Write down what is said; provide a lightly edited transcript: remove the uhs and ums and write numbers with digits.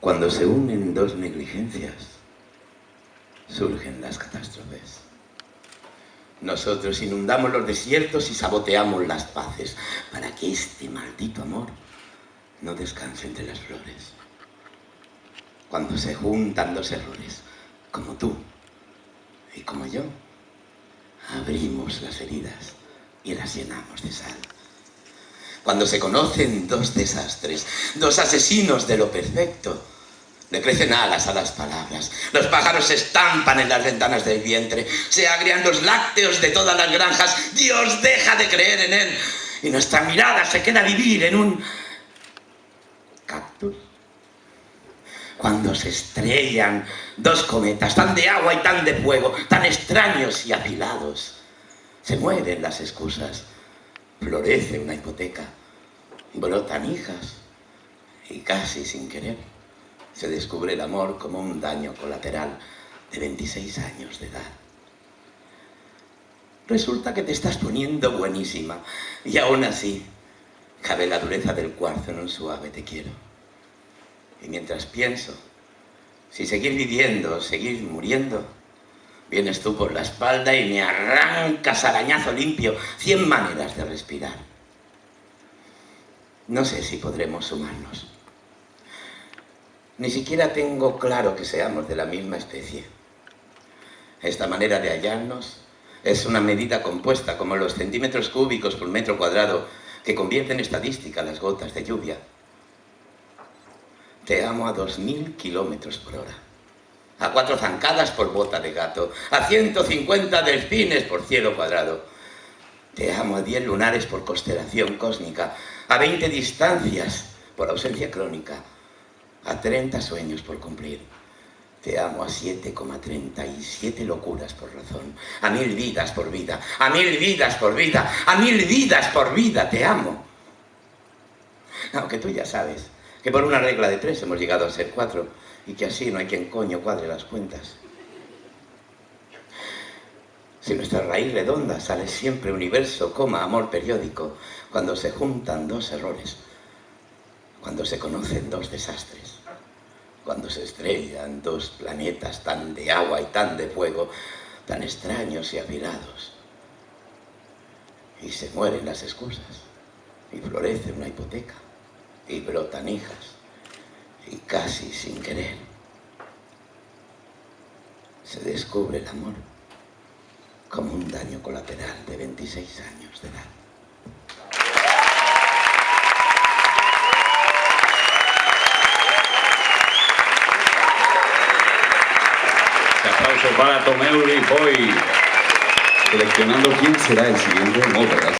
Cuando se unen dos negligencias, surgen las catástrofes. Nosotros inundamos los desiertos y saboteamos las paces para que este maldito amor no descanse entre las flores. Cuando se juntan dos errores, como tú y como yo, abrimos las heridas y las llenamos de sal. Cuando se conocen dos desastres, dos asesinos de lo perfecto, le crecen alas a las palabras, los pájaros se estampan en las ventanas del vientre, se agrian los lácteos de todas las granjas, Dios deja de creer en él y nuestra mirada se queda a vivir en un cactus. Cuando se estrellan dos cometas, tan de agua y tan de fuego, tan extraños y afilados, se mueren las excusas, florece una hipoteca, brotan hijas y casi sin querer se descubre el amor como un daño colateral de 26 años de edad. Resulta que te estás poniendo buenísima y aún así cabe la dureza del cuarzo en un suave te quiero. Y mientras pienso si seguir viviendo o seguir muriendo, vienes tú por la espalda y me arrancas arañazo limpio 100 maneras de respirar. No sé si podremos sumarnos. Ni siquiera tengo claro que seamos de la misma especie. Esta manera de hallarnos es una medida compuesta como los centímetros cúbicos por metro cuadrado que convierte en estadística las gotas de lluvia. Te amo a 2000 kilómetros por hora, a 4 zancadas por bota de gato, a 150 delfines por cielo cuadrado. Te amo a 10 lunares por constelación cósmica, a 20 distancias por ausencia crónica, a 30 sueños por cumplir. Te amo a 7,37 locuras por razón, a 1000 vidas por vida, a 1000 vidas por vida, a 1000 vidas por vida, te amo. Aunque tú ya sabes que por una regla de 3 hemos llegado a ser 4 y que así no hay quien coño cuadre las cuentas. Si nuestra raíz redonda sale siempre universo, amor periódico, cuando se juntan dos errores, cuando se conocen dos desastres, cuando se estrellan dos planetas tan de agua y tan de fuego, tan extraños y afilados, y se mueren las excusas, y florece una hipoteca, y brotan hijas, y casi sin querer se descubre el amor como un daño colateral de 26 años de edad. Aplauso para Tomeu Ripoll, seleccionando quién será el siguiente Móveras.